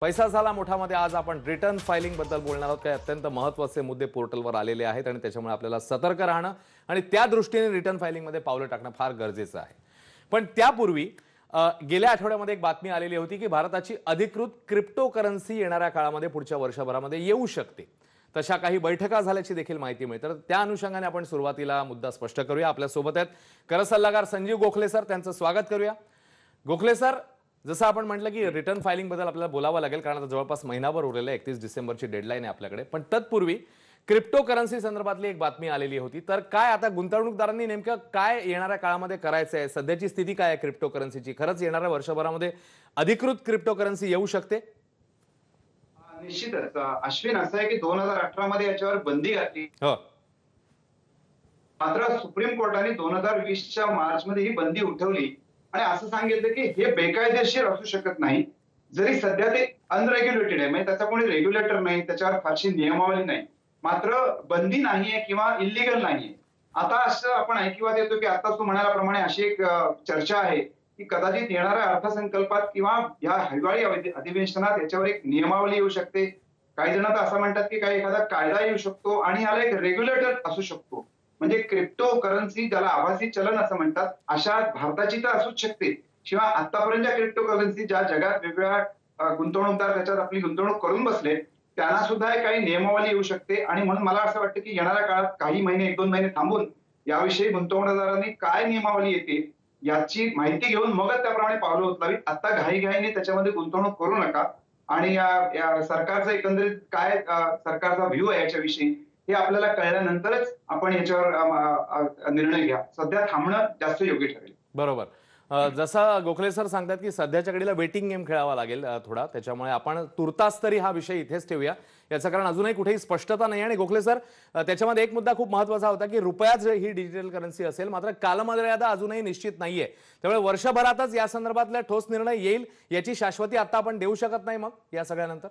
पैसा झाला मोठामध्ये आज आपण रिटर्न फायलिंग बद्दल बोलणार आहोत. काही अत्यंत महत्त्वाचे मुद्दे पोर्टलवर आलेले आहेत आणि त्याच्यामुळे आपल्याला सतर्क राहणं आणि त्या दृष्टीने रिटर्न फायलिंगमध्ये पावलं टाकणं फार गरजेचं आहे. पण त्यापूर्वी गेल्या आठवड्यामध्ये एक बातमी आलेली होती की भारताची अधिकृत क्रिप्टोकरन्सी येणाऱ्या काळामध्ये पुढच्या वर्षभरामध्ये येऊ शकते. तशा काही बैठका झाल्याची देखील माहिती मिळते. तर त्या अनुषंगाने आपण सुरुवातीला मुद्दा स्पष्ट करूया. आपल्या सोबत आहेत कर सल्लागार संजीव गोखले सर, त्यांचं स्वागत करूया. गोखले सर, जसं आपण म्हटलं की रिटर्न फायलिंग बद्दल आपल्याला बोलावं लागेल कारण आता जवळपास महिनाभर उरलेला आहे. 31 डिसेंबरची डेडलाईन आहे आपल्याकडे. पण तत्पूर्वी क्रिप्टोकरन्सी संदर्भातली एक बातमी आलेली होती. तर काय आता गुंतवणूकदारांनी नेमकं काय येणाऱ्या काळामध्ये करायचं आहे? सध्याची स्थिती काय आहे क्रिप्टोकरन्सीची? खरंच येणाऱ्या वर्षभरामध्ये अधिकृत क्रिप्टोकरन्सी येऊ शकते? निश्चितच अश्विन, असं आहे की 2018 मध्ये याच्यावर बंदी घातली. हो. मात्र सुप्रीम कोर्टाने 2020च्या मार्च मध्ये ही बंदी उठवली आणि असं सांगितलं की हे बेकायदेशीर असू शकत नाही. जरी सध्या ते अनरेग्युलेटेड आहे, म्हणजे त्याचा कोणी रेग्युलेटर नाही, त्याच्यावर फारशी नियमावली नाही, मात्र बंदी नाहीये किंवा इलिगल नाहीये. आता असं आपण ऐकिवात येतो की आता तू म्हणाल्याप्रमाणे अशी एक चर्चा आहे की कदाचित येणाऱ्या अर्थसंकल्पात किंवा या हिवाळी अधिवेशनात याच्यावर एक नियमावली येऊ शकते. काही जण तर असं म्हणतात की काही एखादा कायदा येऊ शकतो आणि याला एक रेग्युलेटर असू शकतो. म्हणजे क्रिप्टो करन्सी, ज्याला आभासी चलन असं म्हणतात, अशा भारताची तर असूच शकते. शिवाय आतापर्यंतच्या क्रिप्टो करन्सी ज्या जगात वेगवेगळ्या गुंतवणूकदार त्याच्यात आपली गुंतवणूक करून बसले, त्यांना सुद्धा काही नियमावली येऊ शकते. आणि म्हणून मला असं वाटतं की येणाऱ्या काळात काही महिने, 1-2 महिने थांबून याविषयी गुंतवणूकदारांनी काय नियमावली येते याची माहिती घेऊन मगच त्याप्रमाणे पावलं उचलावीत. आता घाईघाईने त्याच्यामध्ये गुंतवणूक करू नका. आणि या सरकारचा एकंदरीत काय सरकारचा व्ह्यू आहे याच्याविषयी हे आपल्याला कळल्यानंतरच आपण याच्यावर निर्णय घ्या. सध्या थांबणं जास्त योग्य ठरेल. बरोबर. जसं गोखले सर सांगतात की सध्याच्या घडीला वेटिंग गेम खेळावा लागेल थोडा, त्याच्यामुळे आपण तुर्तास तरी हा विषय इथेच ठेवूया. याचं कारण अजूनही कुठेही स्पष्टता नाही. आणि गोखले सर, त्याच्यामध्ये एक मुद्दा खूप महत्त्वाचा होता की रुपयाच ही डिजिटल करन्सी असेल, मात्र कालमर्यादा अजूनही निश्चित नाहीये. त्यामुळे वर्षभरातच या संदर्भातला ठोस निर्णय येईल याची शाश्वती आता आपण देऊ शकत नाही मग या सगळ्यानंतर?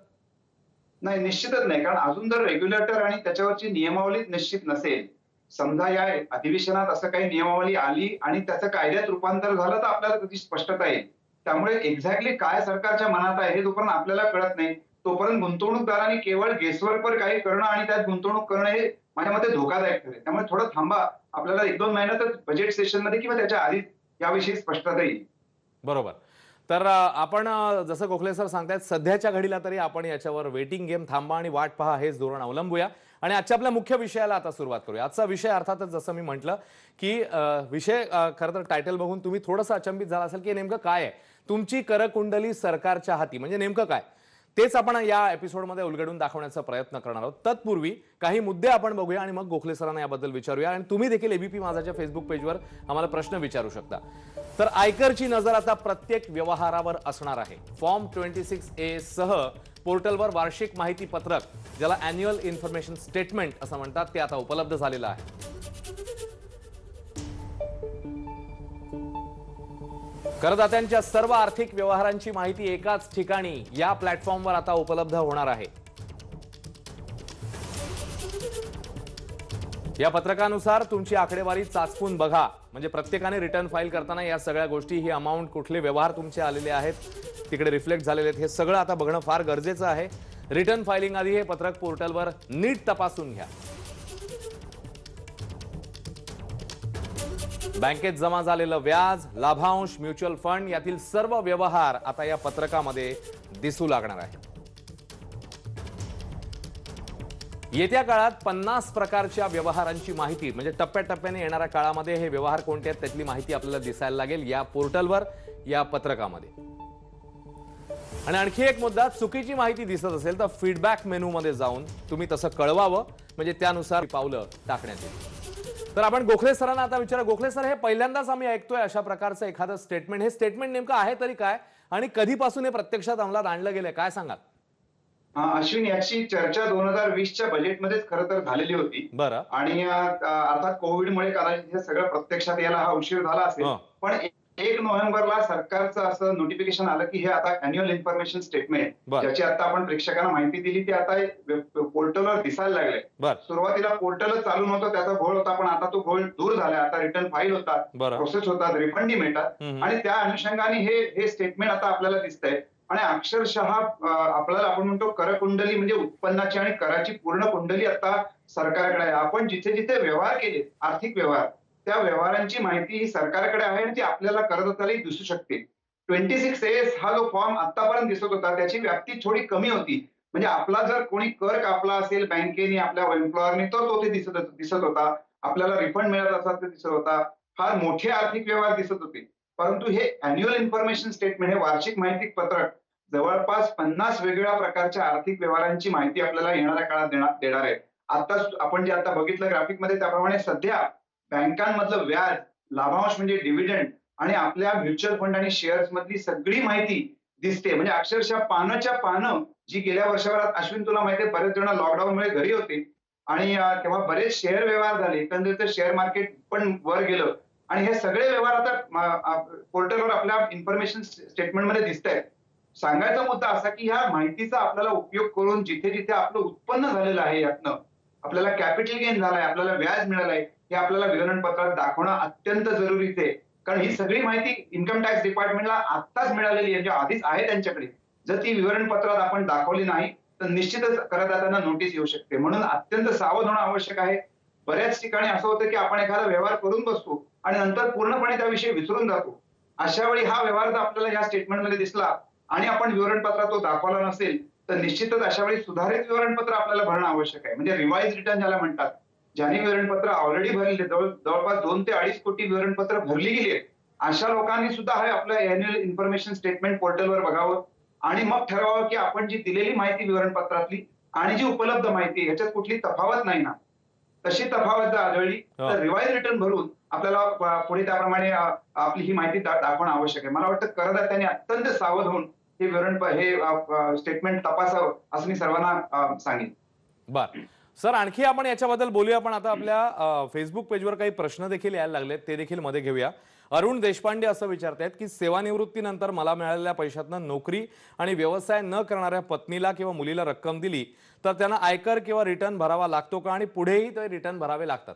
नाही, निश्चितच नाही. कारण अजून जर रेग्युलेटर आणि त्याच्यावरची नियमावली निश्चित नसेल, समजा या अधिवेशनात असं काही नियमावली आली आणि त्याचं कायद्यात रूपांतर झालं, तर आपल्याला त्याची स्पष्टता येईल. त्यामुळे एक्झॅक्टली काय सरकारच्या मनात आहे हे जोपर्यंत आपल्याला कळत नाही, तोपर्यंत गुंतवणूकदारांनी केवळ गेसवर्कवर काही करणं आणि त्यात गुंतवणूक करणं हे माझ्या मते धोकादायक ठरेल. त्यामुळे थोडं थांबा. आपल्याला 1-2 महिन्यातच बजेट सेशनमध्ये किंवा त्याच्या आधी याविषयी स्पष्टता येईल. बरोबर. तर आपण जसं गोखले सर सांगतायत सध्याच्या घडीला तरी आपण याच्यावर वेटिंग गेम, थांबा आणि वाट पहा हेच धोरण अवलंबूया. आणि आजच्या आपल्या मुख्य विषयाला आता सुरुवात करूया. आजचा विषय अर्थातच जसं मी म्हटलं की विषय खरं तर टायटल बघून तुम्ही थोडंसं अचंबित झाला असेल की नेमकं काय आहे. तुमची करकुंडली सरकारच्या हाती म्हणजे नेमकं काय, तेच आपण या एपिसोडमध्ये उलगडून दाखवण्याचा प्रयत्न करणार आहोत. तत्पूर्वी काही मुद्दे आपण बघूया आणि मग गोखले सरांना याबद्दल विचारूया. आणि तुम्ही देखील एबीपी माझाच्या फेसबुक पेजवर आम्हाला प्रश्न विचारू शकता. तर आयकरची नजर आता प्रत्येक व्यवहारावर असणार आहे. फॉर्म 26A सह पोर्टलवर वार्षिक माहिती पत्रक, ज्याला अॅन्युअल इन्फॉर्मेशन स्टेटमेंट असं म्हणतात, ते आता उपलब्ध झालेलं आहे. करदात्यांच्या सर्व आर्थिक व्यवहारांची माहिती एकाच ठिकाणी या प्लॅटफॉर्मवर आता उपलब्ध होणार आहे. या पत्रकानुसार तुमची आकडेवारी चाचपून बघा. म्हणजे प्रत्येकाने रिटर्न फाईल करताना या सगळ्या गोष्टी, ही अमाऊंट, कुठले व्यवहार तुमचे आलेले आहेत, तिकडे रिफ्लेक्ट झालेले आहेत, हे सगळं आता बघणं फार गरजेचं आहे. रिटर्न फायलिंग आधी हे पत्रक पोर्टलवर नीट तपासून घ्या. बँकेत जमा झालेलं व्याज, लाभांश, म्युच्युअल फंड यातील सर्व व्यवहार आता या पत्रकामध्ये दिसू लागणार आहे. येत्या काळात 50 प्रकारच्या व्यवहारांची माहिती, म्हणजे टप्प्याटप्प्याने येणाऱ्या काळामध्ये हे व्यवहार कोणते आहेत त्यातली माहिती आपल्याला दिसायला लागेल या पोर्टलवर, या पत्रकामध्ये. आणि आणखी एक मुद्दा, चुकीची माहिती दिसत असेल तर फीडबॅक मेनूमध्ये जाऊन तुम्ही तसं कळवावं, म्हणजे त्यानुसार पावलं टाकण्यात येईल. तर आपण गोखले सरांना आता विचारा. गोखले सर, हे पहिल्यांदाच आम्ही ऐकतोय अशा प्रकारचं एखादं स्टेटमेंट. हे स्टेटमेंट नेमकं आहे तरी काय आणि कधीपासून हे प्रत्यक्षात अंमलात आणलं गेलंय, काय सांगाल? अश्विन, याची चर्चा 2020च्या बजेटमध्येच खरं तर झालेली होती. बरं. आणि अर्थात कोविडमुळे कदाचित हे सगळं प्रत्यक्षात यायला हा उशीर झाला असेल. पण 1 नोव्हेंबरला सरकारचं असं नोटिफिकेशन आलं की हे आता अॅन्युअल इन्फॉर्मेशन स्टेटमेंट, ज्याची आता आपण प्रेक्षकांना माहिती दिली, ती आता पोर्टलवर दिसायला लागले. सुरुवातीला पोर्टलच चालू नव्हतं, त्याचा घोळ होता, पण आता तो घोळ दूर झाला. आता रिटर्न फाईल होतात, प्रोसेस होतात, रिफंडही मिळतात. आणि त्या अनुषंगाने हे स्टेटमेंट आता आपल्याला दिसतंय. आणि अक्षरशः आपल्याला आपण म्हणतो करकुंडली म्हणजे उत्पन्नाची आणि कराची पूर्ण कुंडली आता सरकारकडे आहे. आपण जिथे जिथे व्यवहार केले आर्थिक व्यवहार त्या व्यवहारांची माहिती ही सरकारकडे आहे आणि ती आपल्याला करदात्यालाही दिसू शकते. 26A हा जो फॉर्म आतापर्यंत दिसत होता त्याची व्याप्ती थोडी कमी होती. म्हणजे आपला जर कोणी कर कापला असेल बँकेने आपल्या एम्प्लॉयरने तर तो ते दिसत होता. आपल्याला रिफंड मिळत असेल तर दिसत होता. फार मोठे आर्थिक व्यवहार दिसत होते. परंतु हे अॅन्युअल इन्फॉर्मेशन स्टेटमेंट हे वार्षिक माहिती पत्रक जवळपास 50 वेगवेगळ्या प्रकारच्या आर्थिक व्यवहारांची माहिती आपल्याला येणाऱ्या काळात देणार आहे. आता आपण जे आता बघितलं ग्राफिकमध्ये त्याप्रमाणे सध्या बँकांमधलं व्याज, लाभांश म्हणजे डिव्हिडंड आणि आपल्या म्युच्युअल फंड आणि शेअर्स मधली सगळी माहिती दिसते. म्हणजे अक्षरशः पानच्या पानं जी गेल्या वर्षभरात अश्विन तुला माहिती आहे बरेच जण लॉकडाऊनमुळे घरी होते आणि तेव्हा बरेच शेअर व्यवहार झाले. एकंदरीत शेअर मार्केट पण वर गेलं आणि हे सगळे व्यवहार आता पोर्टलवर आपल्या इन्फॉर्मेशन स्टेटमेंटमध्ये दिसतायत. सांगायचा मुद्दा असा की ह्या माहितीचा आपल्याला उपयोग करून जिथे जिथे आपलं उत्पन्न झालेलं आहे यातनं आपल्याला कॅपिटल गेन झालाय, आपल्याला व्याज मिळालंय हे आपल्याला विवरणपत्रात दाखवणं अत्यंत जरुरीचं आहे. कारण ही सगळी माहिती इन्कम टॅक्स डिपार्टमेंटला आत्ताच मिळालेली आहे, म्हणजे आधीच आहे त्यांच्याकडे. जर ती विवरणपत्रात आपण दाखवली नाही तर निश्चितच करदात्यांना नोटीस येऊ शकते. म्हणून अत्यंत सावध होणं आवश्यक आहे. बऱ्याच ठिकाणी असं होतं की आपण एखादा व्यवहार करून बसतो आणि नंतर पूर्णपणे त्याविषयी विसरून जातो. अशा वेळी हा व्यवहार जर आपल्याला या स्टेटमेंटमध्ये दिसला आणि आपण विवरणपत्रात तो दाखवला नसेल तर निश्चितच अशा वेळी सुधारित विवरणपत्र आपल्याला भरणं आवश्यक आहे. म्हणजे रिवाइज रिटर्न ज्याला म्हणतात. ज्यांनी विवरणपत्र ऑलरेडी भरले जवळपास 2 ते 2.5 कोटी विवरणपत्र भरली गेली आहेत. अशा लोकांनी सुद्धा हे आपलं अॅन्युअल इन्फॉर्मेशन स्टेटमेंट पोर्टलवर बघावं आणि मग ठरवावं की आपण जी दिलेली माहिती विवरणपत्रातली आणि जी उपलब्ध माहिती आहे ह्याच्यात कुठली तफावत नाही ना. तशी तफावत जर आढळली तर रिवाइज रिटर्न भरून आपल्याला पुढे त्याप्रमाणे आपली ही माहिती दाखवणं आवश्यक आहे. मला वाटतं करदात्यांनी अत्यंत सावध होऊन हे स्टेटमेंट तपासावं असं मी सर्वांना सांगेन. बर सर, आणखी आपण याच्याबद्दल बोलूया. पण आता आपल्या फेसबुक पेजवर काही प्रश्न देखील यायला लागलेत, ते देखील मध्ये घेऊया. अरुण देशपांडे असं विचारतायत की सेवानिवृत्तीनंतर मला मिळालेल्या पैशातनं नोकरी आणि व्यवसाय न करणाऱ्या पत्नीला किंवा मुलीला रक्कम दिली तर त्यांना आयकर किंवा रिटर्न भरावा लागतो का आणि पुढेही ते रिटर्न भरावे लागतात?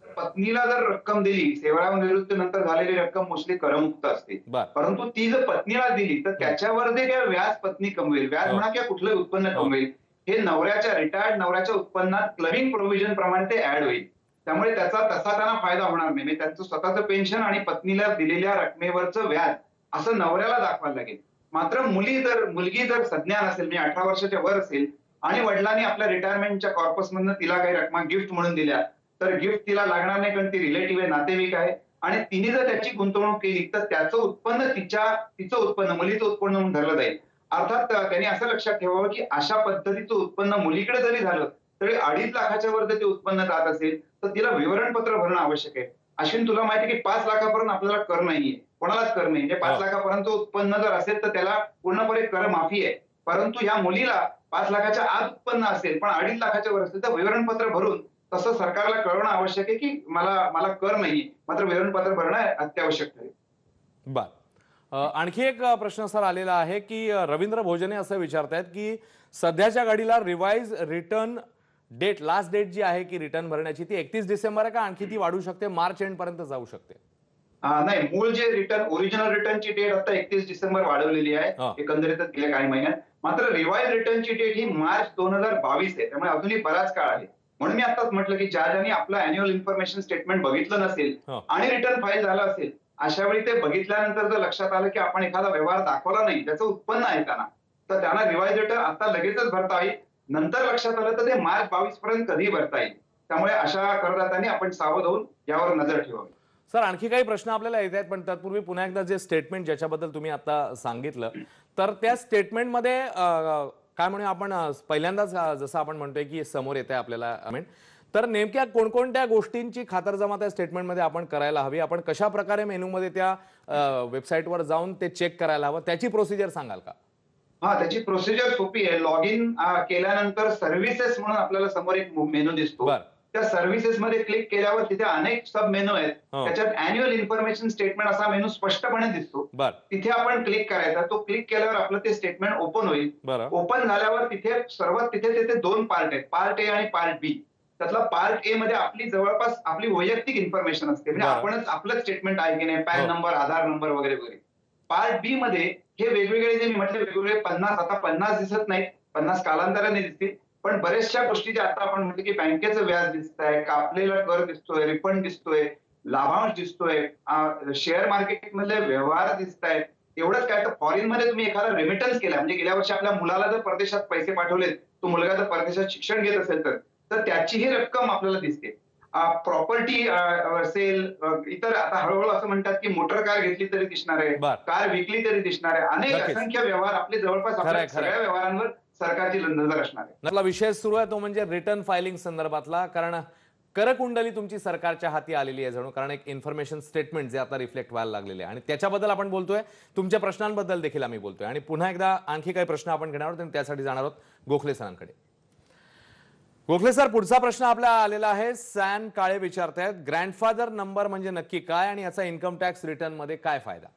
पत्नीला जर रक्कम दिली, सेवानिवृत्तीनंतर झालेली रक्कम मोस्टली करमुक्त असते. परंतु ती जर पत्नीला दिली तर त्याच्यावर जे काय व्याज पत्नी कमवेल, व्याज म्हणा किंवा कुठलंही उत्पन्न कमवेल, हे रिटायर्ड नवऱ्याच्या उत्पन्नात क्लबिंग प्रोव्हिजन प्रमाणे ते ऍड होईल. त्यामुळे त्याचा तसा त्यांना फायदा होणार नाही. म्हणजे त्यांचं स्वतःचं पेन्शन आणि पत्नीला दिलेल्या रकमेवरचं व्याज असं नवऱ्याला दाखवायला लागेल. मात्र मुलगी जर सज्ञान असेल म्हणजे 18 वर्षाच्या वर असेल आणि वडिलांनी आपल्या रिटायरमेंटच्या कॉर्पसमधनं तिला काही रकमा गिफ्ट म्हणून दिल्या तर गिफ्ट तिला लागणार नाही कारण ती रिलेटिव्ह आहे, नातेवाईक आहे आणि तिने जर त्याची गुंतवणूक केली तर त्याचं उत्पन्न तिचं उत्पन्न मुलीचं उत्पन्न म्हणून धरलं जाईल. अर्थात त्यांनी असं लक्षात ठेवावं की अशा पद्धतीचं उत्पन्न मुलीकडे जरी झालं तरी 2.5 लाखाच्या वर जर ते उत्पन्न जात असेल तर तिला विवरणपत्र भरणं आवश्यक आहे. अश्विन तुला माहिती की 5 लाखापर्यंत आपल्याला कर नाहीये, कोणालाच कर नाही. म्हणजे 5 लाखापर्यंत उत्पन्न जर असेल तर त्याला पूर्णपणे कर माफी आहे. परंतु या मुलीला 5 लाखाच्या आत उत्पन्न असेल पण 2.5 लाखाच्या वर असेल तर विवरणपत्र भरून तसं सरकारला कळवणं आवश्यक आहे की मला कर नाही, मात्र विवरणपत्र भरणं अत्यावश्यक आहे. बर, आणखी एक प्रश्न सर आलेला आहे की रवींद्र भोजने असं विचारतायत की सध्याच्या घडीला revise return date, last date जी आहे की रिटर्न भरण्याची ती 31 डिसेंबर आहे का आणखी ती वाढू शकते, मार्च एंड पर्यंत जाऊ शकते? नाही, मूळ जे ओरिजिनल रिटर्नची डेट आता 31 डिसेंबर वाढवलेली आहे एकंदरीतच गेल्या काही महिन्यात. मात्र रिवाइज रिटर्नची डेट ही मार्च 2022 आहे. त्यामुळे अजूनही बराच काळ आहे. म्हणून मी आताच म्हटलं की ज्यांनी आपलं अॅन्युअल इन्फॉर्मेशन स्टेटमेंट बघितलं नसेल आणि रिटर्न फाईल झालं असेल अशा वेळी ते बघितल्यानंतर जर लक्षात आलं की आपण एखादा व्यवहार दाखवला नाही त्याचं उत्पन्न आहे तर त्यांना रिवाइज रिटर्न आता लगेचच भरता येईल. नंतर लक्षात आलं तर ते मार्च 22 पर्यंत कधीही भरता येईल. त्यामुळे अशा करदात्यांनी आपण सावध होऊन यावर नजर ठेवावी. सर, आणखी काही प्रश्न आपल्याला येत आहेत पण तत्पूर्वी पुन्हा एकदा जे स्टेटमेंट ज्याच्याबद्दल तुम्ही आता सांगितलं तर त्या स्टेटमेंटमध्ये काय म्हणूया आपण पहिल्यांदाच जसं आपण म्हणतोय की समोर येते आपल्याला तर नेमक्या कोणकोणत्या गोष्टींची खातरजमा त्या स्टेटमेंटमध्ये आपण करायला हवी, आपण कशा प्रकारे मेनूमध्ये त्या वेबसाईटवर जाऊन ते चेक करायला हवं, त्याची प्रोसिजर सांगाल का? त्याची प्रोसिजर सोपी आहे. लॉग इन केल्यानंतर सर्व्हिसेस म्हणून आपल्याला समोर एक मेनू दिसतो. त्या सर्व्हिसेस मध्ये क्लिक केल्यावर तिथे अनेक सब मेनू आहेत. त्याच्यात अॅन्युअल इन्फॉर्मेशन स्टेटमेंट असा मेनू स्पष्टपणे दिसतो. तिथे आपण क्लिक करायचा. तो क्लिक केल्यावर आपलं ते स्टेटमेंट ओपन होईल. ओपन झाल्यावर तिथे 2 पार्ट आहेत, पार्ट ए आणि पार्ट बी. त्यातला पार्ट ए मध्ये आपली जवळपास आपली वैयक्तिक इन्फॉर्मेशन असते. म्हणजे आपणच आपलं स्टेटमेंट आहे की नाही, पॅन नंबर, आधार नंबर वगैरे वगैरे. पार्ट बी मध्ये हे वेगवेगळे जे मी म्हटले वेगवेगळे 50 आता 50 दिसत नाहीत, 50 कालांतराने दिसतील. पण बऱ्याचशा गोष्टी ज्या आता आपण म्हटलं की बँकेचं व्याज दिसतंय, कापलेला कर दिसतोय, रिफंड दिसतोय, लाभांश दिसतोय, शेअर मार्केटमधले व्यवहार दिसतायत. एवढंच काय तर फॉरेनमध्ये तुम्ही एखादा रेमिटन्स केला म्हणजे गेल्या वर्षी आपल्या मुलाला जर परदेशात पैसे पाठवलेत, तो मुलगा जर परदेशात शिक्षण घेत असेल तर त्याचीही रक्कम आपल्याला दिसते. प्रॉपर्टी सेल इतर आता हळूहळू असं म्हणतात की मोटर कार घेतली तरी दिसणार आहे, बर, कार विकली तरी दिसणार आहे. अनेक नक्कीच. असंख्य व्यवहार आपले जवळपास खरंय, आपल्या खरंय. सगळ्या व्यवहारांवर सरकारची नजर असणार आहे. आपला विषय सुरू आहे तो म्हणजे रिटर्न फायलिंग संदर्भातला, कारण करकुंडली तुमची सरकारच्या हाती आलेली आहे जणू, कारण एक इन्फॉर्मेशन स्टेटमेंट जे आता रिफ्लेक्ट व्हायला लागलेले आहे आणि त्याच्याबद्दल आपण बोलतोय, तुमच्या प्रश्नांबद्दल देखील आम्ही बोलतोय आणि पुन्हा एकदा आणखी काही प्रश्न आपण घेणार आहोत आणि त्यासाठी जाणार आहोत गोखले सरांकडे. गोखले सर, पुढचा प्रश्न आपला आलेला आहे. सॅन काळे विचारतायत, ग्रँडफादर नंबर म्हणजे नक्की काय आणि याचा इन्कम टॅक्स रिटर्न मध्ये काय फायदा?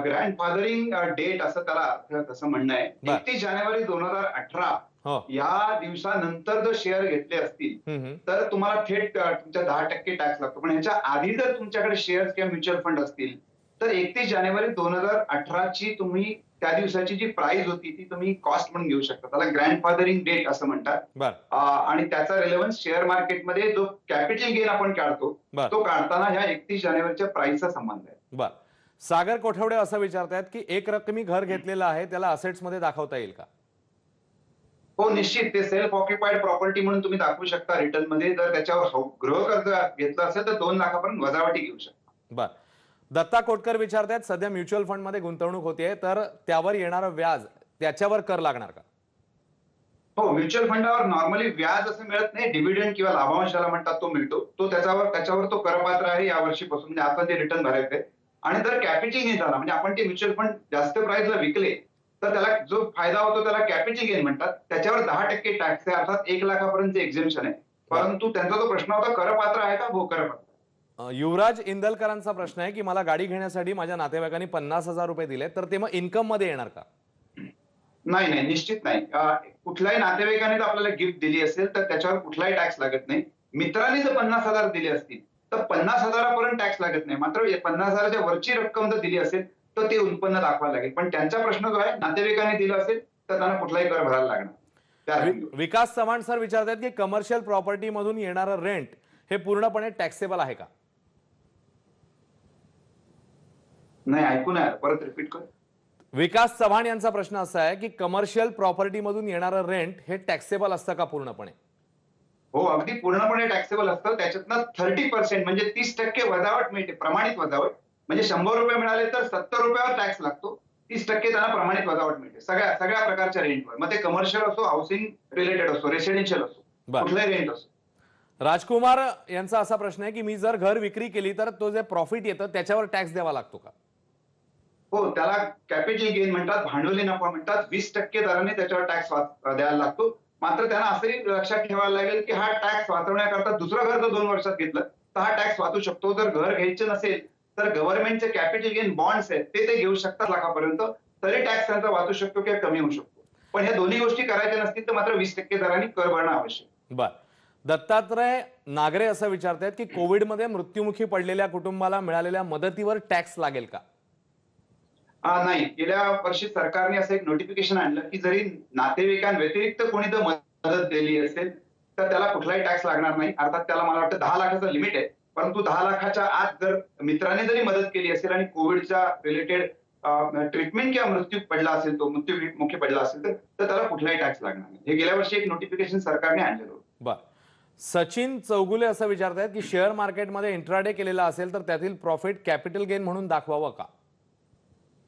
ग्रँडफादरिंग डेट असं त्याला तसं म्हणणं आहे. बर. 31 जानेवारी 2018 हो. या दिवसानंतर जर शेअर घेतले असतील तर तुम्हाला थेट तुमच्या 10% टॅक्स लागतो. पण ह्याच्या आधी जर तुमच्याकडे शेअर्स किंवा म्युच्युअल फंड असतील तर 31 जानेवारी 2018 ची तुम्ही त्या दिवसाची जी प्राइस होती ती तुम्ही कॉस्ट म्हणून घेऊ शकता. त्याला ग्रँडफादरिंग डेट असं म्हणतात. बर, आणि त्याचा रिलेव्हन्स शेअर मार्केटमध्ये जो कॅपिटल गेन आपण काढतो बर, तो काढताना ह्या 31 जानेवारीच्या प्राइसचा संबंध आहे. बर. सागर कोठवडे असं विचारतायत की एक रकमी घर घेतलेलं आहे त्याला असेट्स मध्ये दाखवता येईल का? हो, निश्चित ते सेल्फ ऑक्युपाईड प्रॉपर्टी म्हणून तुम्ही दाखवू शकता रिटर्न मध्ये. जर त्याच्यावर गृहकर्ज घेतलं असेल तर 2 लाखापर्यंत वजावटी घेऊ शकता. बर. दत्ता कोटकर विचारतायत, सध्या म्युच्युअल फंड मध्ये गुंतवणूक होतीये तर त्यावर येणारं व्याज त्याच्यावर कर लागणार का? हो, म्युच्युअल फंडावर नॉर्मली व्याज असं मिळत नाही, डिव्हिडंड किंवा लाभांश ज्याला म्हणतात तो मिळतो. तो त्याच्यावर तो करपात्र आहे या वर्षीपासून, म्हणजे आता ते रिटर्न भरायचंय. आणि जर कॅपिटल गेन झाला म्हणजे आपण ते म्युच्युअल फंड जास्त प्राइसला विकले तर त्याला जो फायदा होतो त्याला कॅपिटल गेन म्हणतात. त्याच्यावर 10% टॅक्स आहे, अर्थात 1 लाखापर्यंत एक्झेम्पशन आहे. परंतु त्यांचा जो प्रश्न होता करपात्र आहे का? हो, करपात्र. युवराज इंदलकरांचा प्रश्न आहे की मला गाडी घेण्यासाठी माझ्या नातेवाईकांनी 50,000 रुपये दिले तर ते मग इन्कम मध्ये येणार का? नाही, नाही, निश्चित नाही. कुठल्याही नातेवाईकाने जर आपल्याला गिफ्ट दिली असेल तर त्याच्यावर कुठलाही टॅक्स लागत नाही. मित्रांनी जर 50,000 दिले असतील तर 50,000 पर्यंत टॅक्स लागत नाही. मात्र 50,000च्या वरची रक्कम जर दिली असेल तर ते उत्पन्न दाखवायला लागेल. पण त्यांचा प्रश्न जो आहे नातेवाईकांनी दिलं असेल तर त्यांना कुठलाही कर भरायला लागणार त्या रकमेवर. विकास चव्हाण सर विचारतात की कमर्शियल प्रॉपर्टी मधून येणारं रेंट हे पूर्णपणे टॅक्सेबल आहे का? नाही, ऐकून आहे, परत रिपीट कर. विकास चव्हाण यांचा प्रश्न असा आहे की कमर्शियल प्रॉपर्टी मधून येणारं रेंट हे टॅक्सेबल असतं का पूर्णपणे? हो, अगदी पूर्णपणे टॅक्सेबल असतं. त्याच्यातनं 30% म्हणजे 30% वजावट मिळते, प्रमाणित वजावट. म्हणजे 100 रुपये मिळाले तर 70 रुपयावर टॅक्स लागतो. 30% त्यांना प्रमाणित वजावट मिळते सगळ्या सगळ्या प्रकारच्या रेंटवर. मग ते कमर्शियल असो, हाऊसिंग रिलेटेड असो, रेसिडेन्शियल असो, कुठलाही रेंट असो. राजकुमार यांचा असा प्रश्न आहे की मी जर घर विक्री केली तर तो जे प्रॉफिट येतं त्याच्यावर टॅक्स द्यावा लागतो का? हो, त्याला कॅपिटल गेन म्हणतात, भांडवली नफा म्हणतात. 20% दराने त्याच्यावर टॅक्स द्यायला लागतो. मात्र त्यांना असंही लक्षात ठेवायला लागेल की हा टॅक्स वाचवण्याकरता दुसरं घर जर 2 वर्षात घेतलं तर हा टॅक्स वाचू शकतो. जर घर घ्यायचं नसेल तर गव्हर्नमेंटचे कॅपिटल गेन बॉन्ड्स आहेत ते घेऊ शकतात लाखापर्यंत. तरी टॅक्स त्यांचा वाचू शकतो किंवा कमी होऊ शकतो. पण ह्या दोन्ही गोष्टी करायच्या नसतील तर मात्र 20% दराने कर भरणं आवश्यक. बर. दत्तात्रय नागरे असं विचारतायत की कोविडमध्ये मृत्युमुखी पडलेल्या कुटुंबाला मिळालेल्या मदतीवर टॅक्स लागेल का? नाही, गेल्या वर्षी सरकारने असं एक नोटिफिकेशन आणलं की जरी नातेवाईकांव्यतिरिक्त कोणी जर मदत दिली असेल तर त्याला कुठलाही टॅक्स लागणार नाही. अर्थात त्याला मला वाटतं 10 लाखाचं लिमिट आहे. परंतु 10 लाखाच्या आत जर मित्राने जरी मदत केली असेल आणि कोविडच्या रिलेटेड ट्रीटमेंट किंवा मृत्यू पडला असेल, तो मृत्युमुखी पडला असेल तर त्याला कुठलाही टॅक्स लागणार नाही. हे गेल्या वर्षी एक नोटिफिकेशन सरकारने आणलेलं होतं. बर. सचिन चौगुले असं विचारतायत की शेअर मार्केटमध्ये इंट्राडे केलेला असेल तर त्यातील प्रॉफिट कॅपिटल गेन म्हणून दाखवावं का?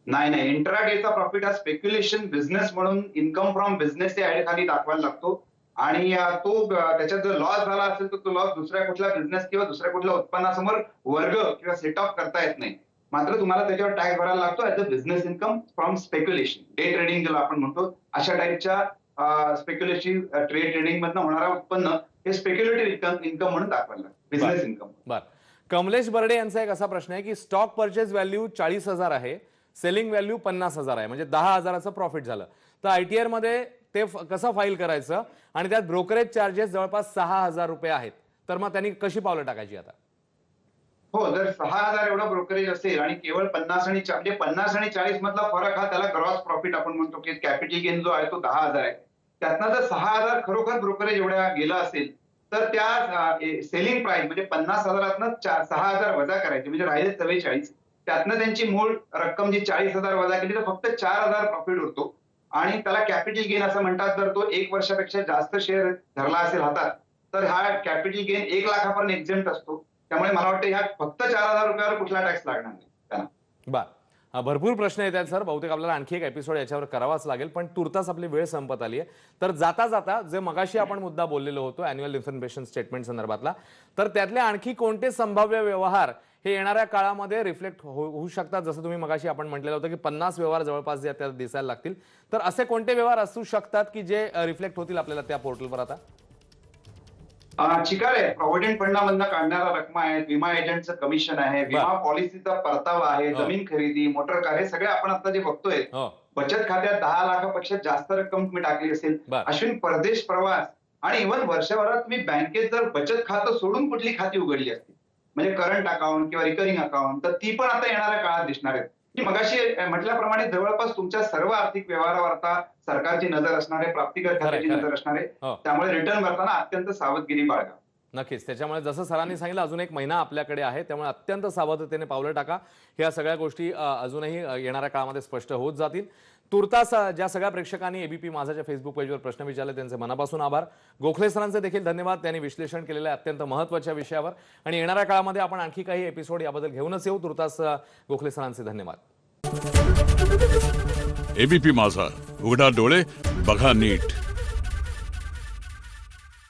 नाही, नाही, इंट्राडेचा प्रॉफिट हा स्पेक्युलेशन बिझनेस म्हणून इन्कम फ्रॉम बिझनेस या खाली दाखवायला लागतो. आणि तो त्याच्यात जर लॉस झाला असेल तर तो लॉस दुसऱ्या कुठल्या बिझनेस किंवा दुसऱ्या कुठल्या उत्पन्नासमोर वर्ग किंवा सेट ऑफ करता येत नाही. मात्र तुम्हाला त्याच्यावर टॅक्स भरायला लागतो as a business income from speculation, day trading ज्याला आपण म्हणतो, अशा टाईपच्या स्पेक्युलेटिव्ह ट्रेडिंग मधनं होणारा उत्पन्न हे स्पेक्युलेटिव्ह इन्कम म्हणून दाखवायला लागतं, बिझनेस इन्कम. बर. कमलेश बर्डे यांचा एक असा प्रश्न आहे की स्टॉक परचेस व्हॅल्यू 40,000 आहे, सेलिंग व्हॅल्यू 50,000 आहे, म्हणजे 10,000चं प्रॉफिट झालं तर आयटीआर मध्ये ते कसं फाईल करायचं आणि त्यात ब्रोकरेज चार्जेस जवळपास 6,000 रुपये आहेत तर मग त्यांनी कशी पावलं टाकायची आता? हो, जर 6,000 एवढं ब्रोकरेज असेल आणि केवळ 50 आणि म्हणजे 50 आणि 40 मधला फरक हा त्याला ग्रॉस प्रॉफिट आपण म्हणतो, की कॅपिटल गेन जो आहे तो 10,000 आहे. त्यातनं जर 6,000 खरोखर ब्रोकरेज एवढ्या गेलं असेल, तर त्या सेलिंग प्राइस म्हणजे 50,000तनं 6,000 वजा करायचे म्हणजे राहिले 44. त्यातनं त्यांची मूळ रक्कम जी 40,000 वजा केली तर फक्त 4,000 प्रॉफिट उरतो आणि त्याला कॅपिटल गेन असं म्हणतात. जर तो 1 वर्षापेक्षा जास्त शेअर धरला असेल हातात, तर हा कॅपिटल गेन 1 लाखापर्यंत एक्झेम्प्ट असतो. त्यामुळे मला वाटतं ह्या फक्त 4,000 रुपयावर कुठला टॅक्स लागणार नाही त्यांना. बर, भरपूर प्रश्न येत आहेत सर. बहुतेक आपल्याला आणखी एक एपिसोड याच्यावर करावाच लागेल, पण तुर्तास आपली वेळ संपत आली आहे. तर जाता जाता जे मगाशी आपण मुद्दा बोललेलो होतो अॅन्युअल इन्फॉर्मेशन स्टेटमेंट संदर्भातला, तर त्यातले आणखी कोणते संभाव्य व्यवहार हे येणाऱ्या काळामध्ये रिफ्लेक्ट होऊ शकतात? जसं तुम्ही मगाशी आपण म्हटलेलं होतं की 50 व्यवहार जवळपास जे त्यात दिसायला लागतील, तर असे कोणते व्यवहार असू शकतात की जे रिफ्लेक्ट होतील आपल्याला त्या पोर्टलवर आता? चिकार आहे, प्रॉव्हिडंट फंडामधनं काढणारा रक्कम आहे, विमा एजंटचं कमिशन आहे, विमा पॉलिसीचा परतावा आहे, हो. जमीन खरेदी, मोटर कार, हे सगळे आपण आता जे बघतोय. हो. बचत खात्यात 10 लाखापेक्षा जास्त रक्कम तुम्ही टाकली असेल, बर. अश्विन परदेश प्रवास आणि इव्हन वर्षभरात तुम्ही बँकेत जर बचत खातं सोडून कुठली खाती उघडली असतील, म्हणजे करंट अकाउंट किंवा रिकरिंग अकाउंट, तर ती पण आता येणाऱ्या काळात दिसणार आहेत. की मगाशी म्हटल्याप्रमाणे जवळपास तुमच्या सर्व आर्थिक व्यवहारावर आता सरकारची नजर असणार आहे, प्राप्तिकर खात्याची खरंय. नजर असणार आहे. हो. त्यामुळे रिटर्न भरताना अत्यंत सावधगिरी बाळगा. नक्कीच. त्याच्यामुळे जसं सरांनी सांगितलं अजून एक महिना आपल्याकडे आहे, त्यामुळे अत्यंत सावधतेने पावलं टाका. ह्या सगळ्या गोष्टी अजूनही येणाऱ्या काळामध्ये स्पष्ट होत जातील. तुर्तास ज्या सगळ्या प्रेक्षकांनी एबीपी माझाच्या फेसबुक पेजवर प्रश्न विचारले त्यांचे मनापासून आभार. गोखले सरांचे देखील धन्यवाद. त्यांनी विश्लेषण केलेल्या अत्यंत महत्त्वाच्या विषयावर आणि येणाऱ्या काळामध्ये आपण आणखी काही एपिसोड याबद्दल घेऊनच येऊ. तुर्तास गोखले सरांचे धन्यवाद. एबीपी माझा, उघडा डोळे बघा नीट.